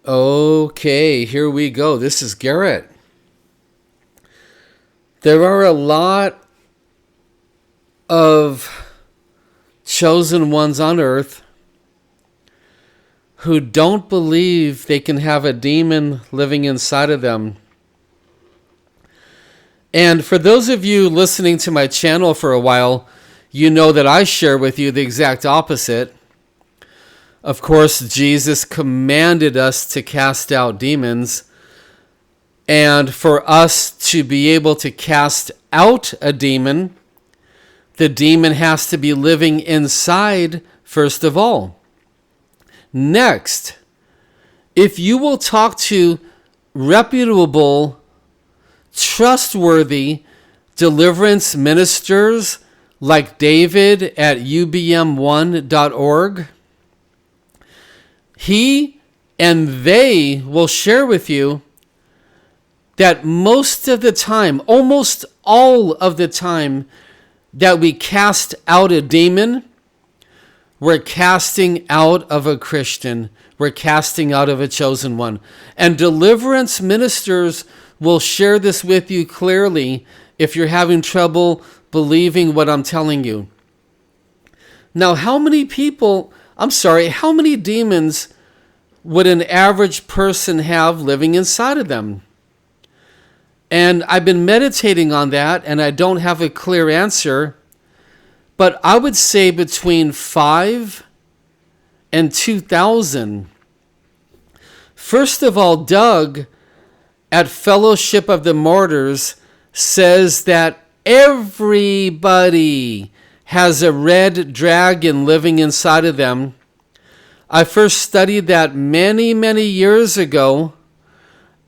Okay, here we go. This is Garrett. There are a lot of chosen ones on earth who don't believe they can have a demon living inside of them. And for those of you listening to my channel for a while, you know that I share with you the exact opposite. Of course, Jesus commanded us to cast out demons. And for us to be able to cast out a demon, the demon has to be living inside first of all. Next, if you will talk to reputable, trustworthy deliverance ministers like David at ubm1.org, he and they will share with you that most of the time, almost all of the time that we cast out a demon, we're casting out of a Christian. We're casting out of a chosen one. And deliverance ministers will share this with you clearly if you're having trouble believing what I'm telling you. Now, how many demons would an average person have living inside of them? And I've been meditating on that, and I don't have a clear answer, but I would say between 5 and 2,000. First of all, Doug at Fellowship of the Martyrs says that everybody has a red dragon living inside of them. I first studied that many, many years ago,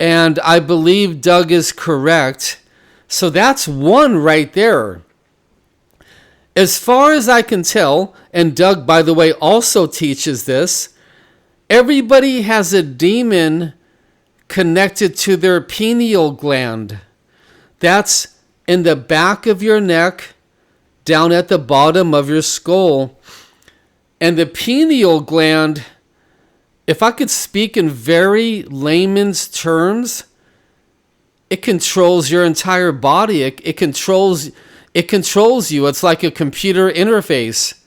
and I believe Doug is correct. So that's one right there. As far as I can tell, and Doug, by the way, also teaches this, everybody has a demon connected to their pineal gland. That's in the back of your neck, down at the bottom of your skull. And the pineal gland, if I could speak in very layman's terms, it controls your entire body. It controls you. It's like a computer interface,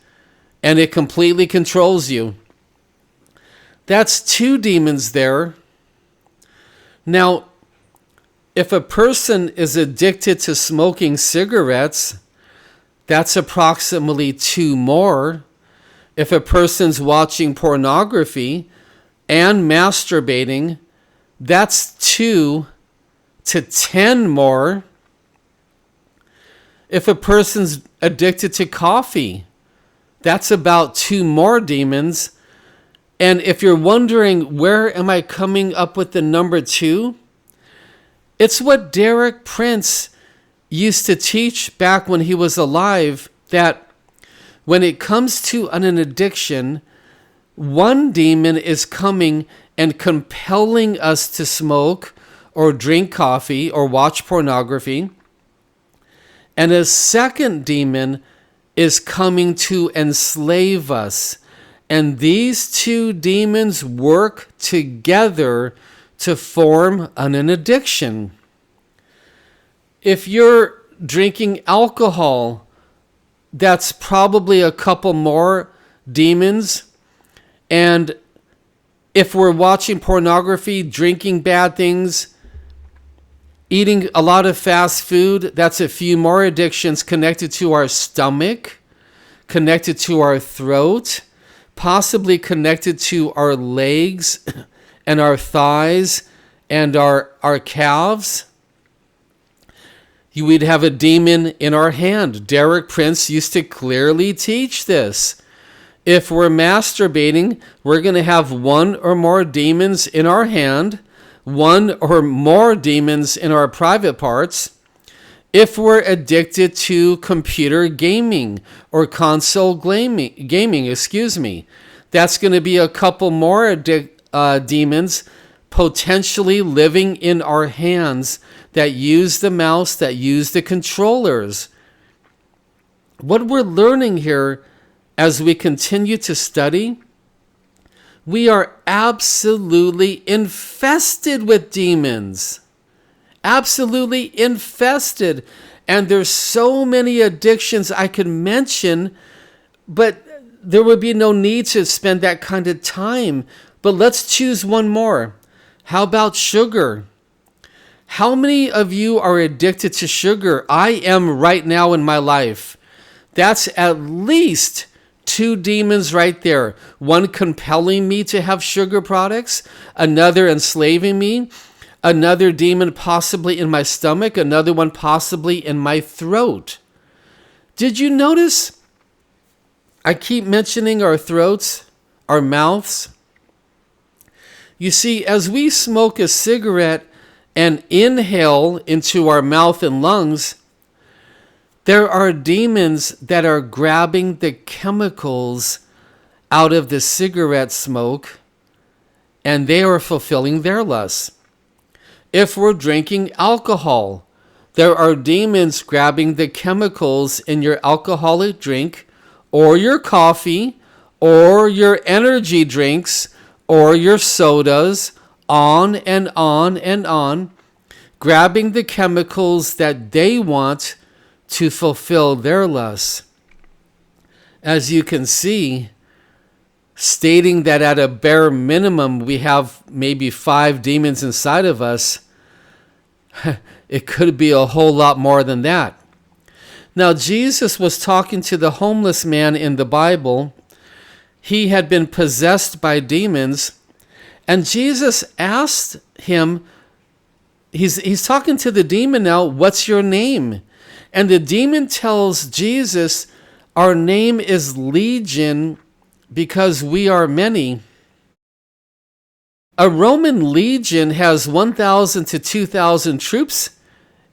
and it completely controls you. That's 2 demons there. Now, if a person is addicted to smoking cigarettes, that's approximately 2 more. If a person's watching pornography and masturbating, that's 2 to 10 more. If a person's addicted to coffee, that's about 2 more demons. And if you're wondering, where am I coming up with the number 2? It's what Derek Prince used to teach back when he was alive, that when it comes to an addiction, one demon is coming and compelling us to smoke or drink coffee or watch pornography. And a second demon is coming to enslave us. And these 2 demons work together to form an addiction. If you're drinking alcohol, that's probably a couple more demons. And if we're watching pornography, drinking bad things, eating a lot of fast food, that's a few more addictions connected to our stomach, connected to our throat, possibly connected to our legs and our thighs and our calves. We'd have a demon in our hand. Derek Prince used to clearly teach this. If we're masturbating, we're going to have 1 or more demons in our hand, 1 or more demons in our private parts. If we're addicted to computer gaming or console gaming, that's going to be a couple more demons potentially living in our hands that use the mouse, that use the controllers. What we're learning here as we continue to study, We are absolutely infested with demons. Absolutely infested. And there's so many addictions I could mention, but there would be no need to spend that kind of time. But let's choose one more. How about sugar? How many of you are addicted to sugar? I am right now in my life. That's at least 2 demons right there. One compelling me to have sugar products, another enslaving me, another demon possibly in my stomach, another one possibly in my throat. Did you notice? I keep mentioning our throats, our mouths. You see, as we smoke a cigarette and inhale into our mouth and lungs, there are demons that are grabbing the chemicals out of the cigarette smoke, and they are fulfilling their lusts. If we're drinking alcohol, there are demons grabbing the chemicals in your alcoholic drink, or your coffee, or your energy drinks, or your sodas, on and on and on, grabbing the chemicals that they want to fulfill their lusts. As you can see, stating that at a bare minimum we have maybe 5 demons inside of us, it could be a whole lot more than that. Now, Jesus was talking to the homeless man in the Bible. He had been possessed by demons, and Jesus asked him, he's talking to the demon now, what's your name? And the demon tells Jesus, our name is Legion because we are many. A Roman legion has 1,000 to 2,000 troops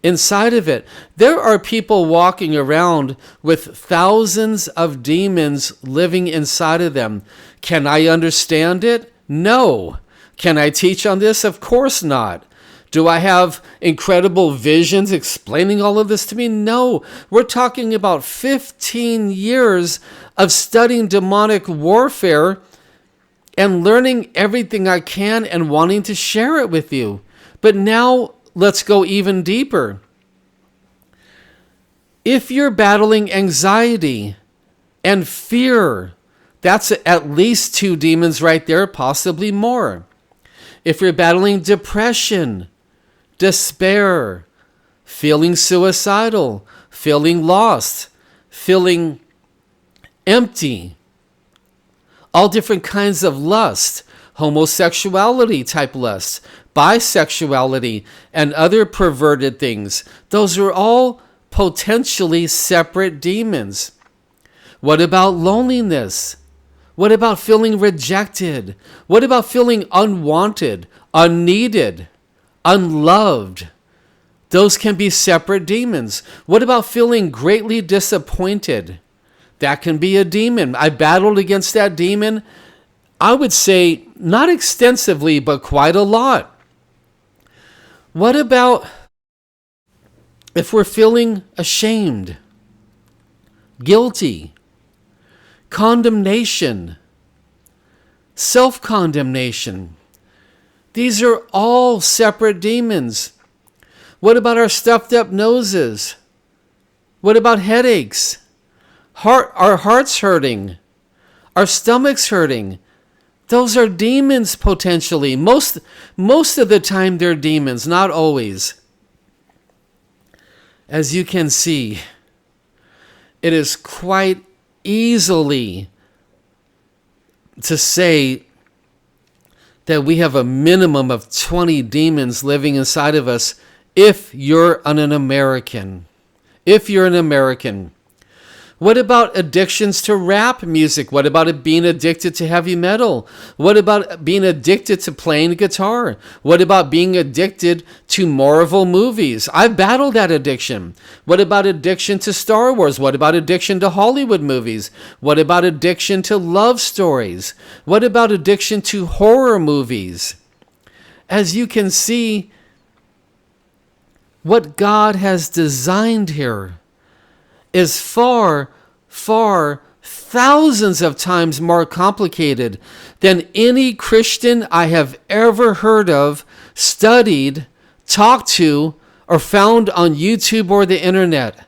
inside of it. There are people walking around with thousands of demons living inside of them. Can I understand it? No. Can I teach on this? Of course not. Do I have incredible visions explaining all of this to me? No. We're talking about 15 years of studying demonic warfare and learning everything I can and wanting to share it with you. But now let's go even deeper. If you're battling anxiety and fear, that's at least 2 demons right there, possibly more. If you're battling depression, despair, feeling suicidal, feeling lost, feeling empty, all different kinds of lust, homosexuality type lust, bisexuality, and other perverted things, those are all potentially separate demons. What about loneliness? What about feeling rejected? What about feeling unwanted, unneeded, unloved? Those can be separate demons. What about feeling greatly disappointed? That can be a demon. I battled against that demon, I would say not extensively, but quite a lot. What about if we're feeling ashamed, guilty, condemnation, self-condemnation? These are all separate demons. What about our stuffed up noses? What about headaches? Our hearts hurting? Our stomachs hurting? Those are demons potentially. Most of the time they're demons, not always. As you can see, it is quite easily to say that we have a minimum of 20 demons living inside of us if you're an American. If you're an American. What about addictions to rap music? What about it being addicted to heavy metal? What about being addicted to playing guitar? What about being addicted to Marvel movies? I've battled that addiction. What about addiction to Star Wars? What about addiction to Hollywood movies? What about addiction to love stories? What about addiction to horror movies? As you can see, what God has designed here is far, far thousands of times more complicated than any Christian I have ever heard of, studied, talked to, or found on YouTube or the internet.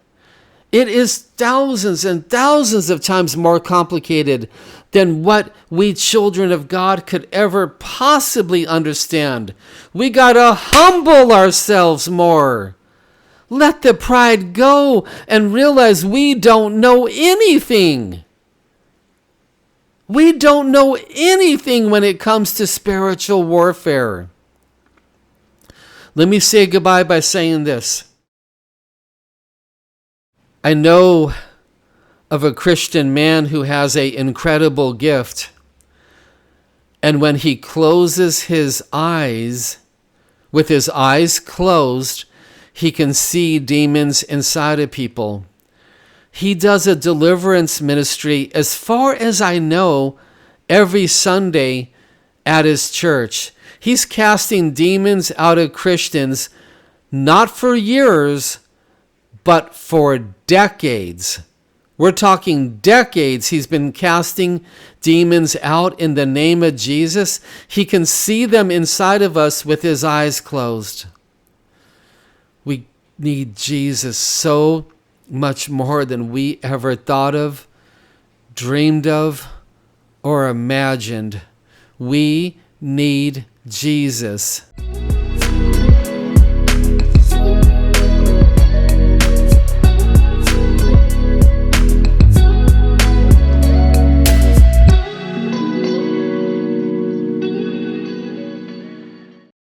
It is thousands and thousands of times more complicated than what we children of God could ever possibly understand. We gotta humble ourselves more. Let the pride go and realize we don't know anything. We don't know anything when it comes to spiritual warfare. Let me say goodbye by saying this. I know of a Christian man who has an incredible gift. And when he closes his eyes, with his eyes closed, he can see demons inside of people. He does a deliverance ministry, as far as I know, every Sunday at his church. He's casting demons out of Christians, not for years, but for decades. We're talking decades. He's been casting demons out in the name of Jesus. He can see them inside of us with his eyes closed. We need Jesus so much more than we ever thought of, dreamed of, or imagined. We need Jesus.